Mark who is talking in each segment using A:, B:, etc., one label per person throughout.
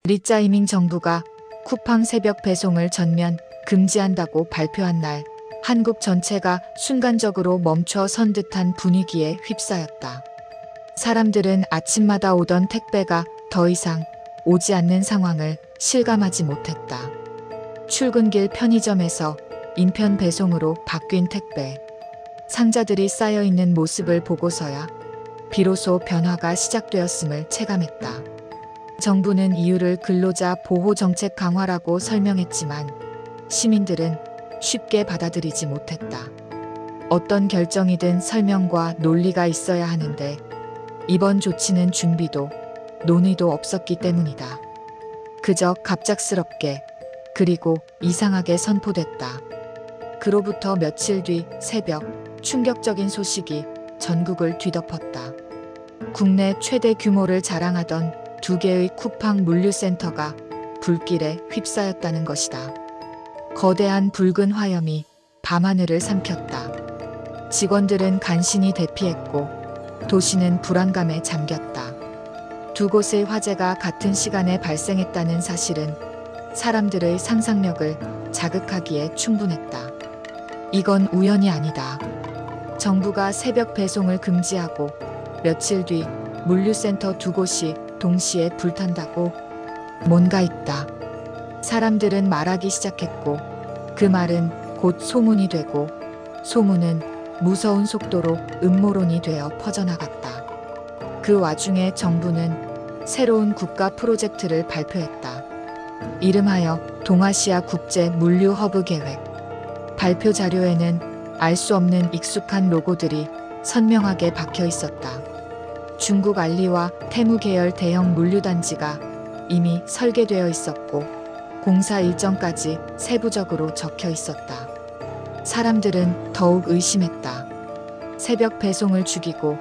A: 리짜이밍 정부가 쿠팡 새벽 배송을 전면 금지한다고 발표한 날, 한국 전체가 순간적으로 멈춰 선 듯한 분위기에 휩싸였다. 사람들은 아침마다 오던 택배가 더 이상 오지 않는 상황을 실감하지 못했다. 출근길 편의점에서 인편 배송으로 바뀐 택배, 상자들이 쌓여 있는 모습을 보고서야 비로소 변화가 시작되었음을 체감했다. 정부는 이유를 근로자 보호 정책 강화라고 설명했지만 시민들은 쉽게 받아들이지 못했다. 어떤 결정이든 설명과 논리가 있어야 하는데 이번 조치는 준비도 논의도 없었기 때문이다. 그저 갑작스럽게 그리고 이상하게 선포됐다. 그로부터 며칠 뒤 새벽 충격적인 소식이 전국을 뒤덮었다. 국내 최대 규모를 자랑하던 2개의 쿠팡 물류센터가 불길에 휩싸였다는 것이다. 거대한 붉은 화염이 밤하늘을 삼켰다. 직원들은 간신히 대피했고 도시는 불안감에 잠겼다. 두 곳의 화재가 같은 시간에 발생했다는 사실은 사람들의 상상력을 자극하기에 충분했다. 이건 우연이 아니다. 정부가 새벽 배송을 금지하고 며칠 뒤 물류센터 2곳이 동시에 불탄다고 뭔가 있다. 사람들은 말하기 시작했고 그 말은 곧 소문이 되고 소문은 무서운 속도로 음모론이 되어 퍼져나갔다. 그 와중에 정부는 새로운 국가 프로젝트를 발표했다. 이름하여 동아시아 국제 물류 허브 계획. 발표 자료에는 알 수 없는 익숙한 로고들이 선명하게 박혀 있었다. 중국 알리와 테무 계열 대형 물류단지가 이미 설계되어 있었고 공사 일정까지 세부적으로 적혀 있었다. 사람들은 더욱 의심했다. 새벽 배송을 죽이고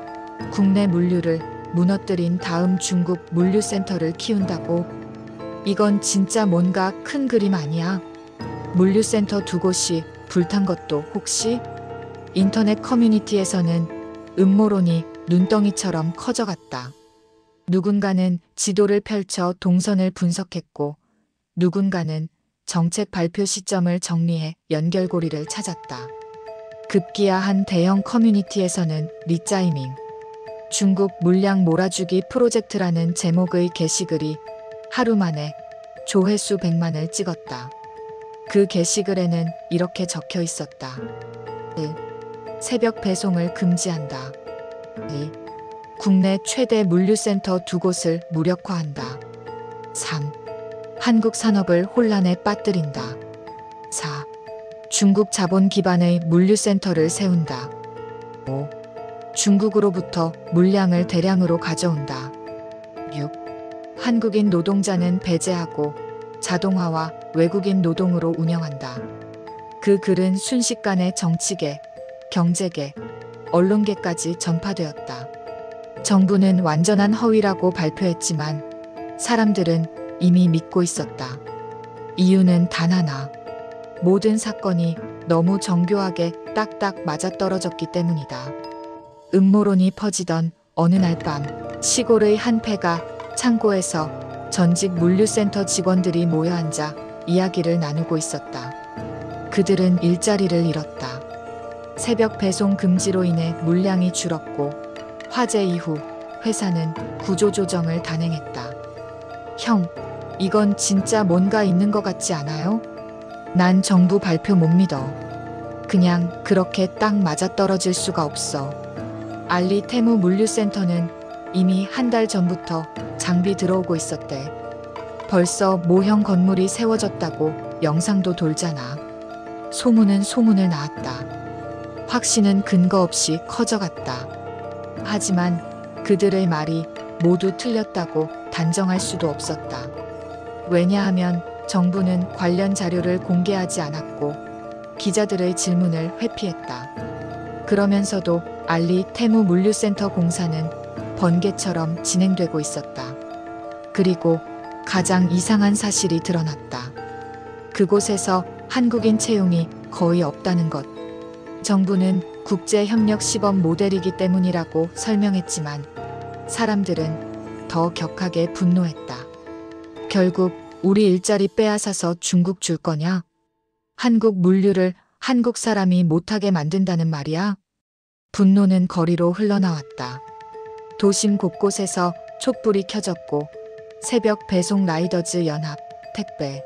A: 국내 물류를 무너뜨린 다음 중국 물류센터를 키운다고? 이건 진짜 뭔가 큰 그림 아니야? 물류센터 2곳이 불탄 것도 혹시? 인터넷 커뮤니티에서는 음모론이 눈덩이처럼 커져갔다. 누군가는 지도를 펼쳐 동선을 분석했고 누군가는 정책 발표 시점을 정리해 연결고리를 찾았다. 급기야 한 대형 커뮤니티에서는 리짜이밍 중국 물량 몰아주기 프로젝트라는 제목의 게시글이 하루 만에 조회수 100만을 찍었다. 그 게시글에는 이렇게 적혀 있었다. 1. 새벽 배송을 금지한다. 2. 국내 최대 물류센터 2곳을 무력화한다. 3. 한국 산업을 혼란에 빠뜨린다. 4. 중국 자본 기반의 물류센터를 세운다. 5. 중국으로부터 물량을 대량으로 가져온다. 6. 한국인 노동자는 배제하고 자동화와 외국인 노동으로 운영한다. 그 글은 순식간에 정치계, 경제계, 언론계까지 전파되었다. 정부는 완전한 허위라고 발표했지만 사람들은 이미 믿고 있었다. 이유는 단 하나. 모든 사건이 너무 정교하게 딱딱 맞아떨어졌기 때문이다. 음모론이 퍼지던 어느 날 밤 시골의 한 폐가 창고에서 전직 물류센터 직원들이 모여 앉아 이야기를 나누고 있었다. 그들은 일자리를 잃었다. 새벽 배송 금지로 인해 물량이 줄었고 화재 이후 회사는 구조조정을 단행했다. 형, 이건 진짜 뭔가 있는 것 같지 않아요? 난 정부 발표 못 믿어. 그냥 그렇게 딱 맞아떨어질 수가 없어. 알리 테무 물류센터는 이미 한 달 전부터 장비 들어오고 있었대. 벌써 모형 건물이 세워졌다고 영상도 돌잖아. 소문은 소문을 낳았다. 확신은 근거 없이 커져갔다. 하지만 그들의 말이 모두 틀렸다고 단정할 수도 없었다. 왜냐하면 정부는 관련 자료를 공개하지 않았고 기자들의 질문을 회피했다. 그러면서도 알리 테무 물류센터 공사는 번개처럼 진행되고 있었다. 그리고 가장 이상한 사실이 드러났다. 그곳에서 한국인 채용이 거의 없다는 것. 정부는 국제협력 시범 모델이기 때문이라고 설명했지만 사람들은 더 격하게 분노했다. 결국 우리 일자리 빼앗아서 중국 줄 거냐? 한국 물류를 한국 사람이 못하게 만든다는 말이야? 분노는 거리로 흘러나왔다. 도심 곳곳에서 촛불이 켜졌고 새벽 배송 라이더즈 연합, 택배,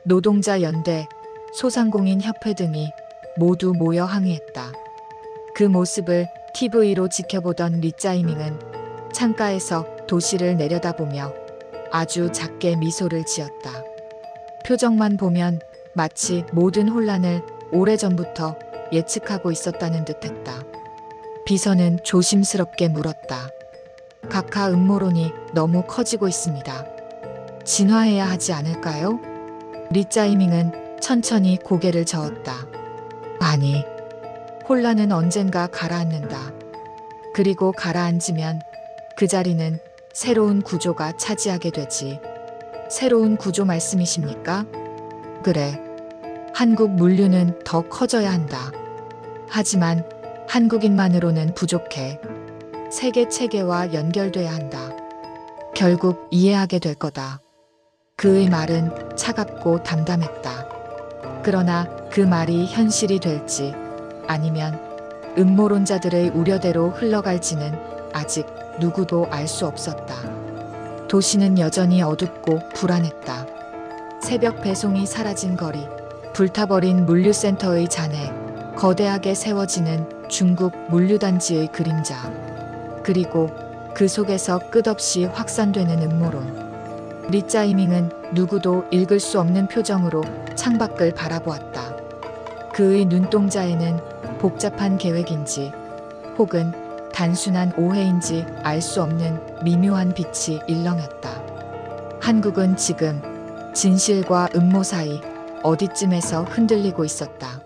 A: 노동자 연대, 소상공인 협회 등이 모두 모여 항의했다. 그 모습을 TV로 지켜보던 리짜이밍은 창가에서 도시를 내려다보며 아주 작게 미소를 지었다. 표정만 보면 마치 모든 혼란을 오래전부터 예측하고 있었다는 듯했다. 비서는 조심스럽게 물었다. 각하 음모론이 너무 커지고 있습니다. 진화해야 하지 않을까요? 리짜이밍은 천천히 고개를 저었다. 아니, 혼란은 언젠가 가라앉는다. 그리고 가라앉으면 그 자리는 새로운 구조가 차지하게 되지. 새로운 구조 말씀이십니까? 그래. 한국 물류는 더 커져야 한다. 하지만 한국인만으로는 부족해. 세계 체계와 연결돼야 한다. 결국 이해하게 될 거다. 그의 말은 차갑고 담담했다. 그러나 그 말이 현실이 될지 아니면 음모론자들의 우려대로 흘러갈지는 아직 누구도 알 수 없었다. 도시는 여전히 어둡고 불안했다. 새벽 배송이 사라진 거리, 불타버린 물류센터의 잔해, 거대하게 세워지는 중국 물류단지의 그림자, 그리고 그 속에서 끝없이 확산되는 음모론. 리짜이밍은 누구도 읽을 수 없는 표정으로 창밖을 바라보았다. 그의 눈동자에는 복잡한 계획인지 혹은 단순한 오해인지 알 수 없는 미묘한 빛이 일렁였다. 한국은 지금 진실과 음모 사이 어디쯤에서 흔들리고 있었다.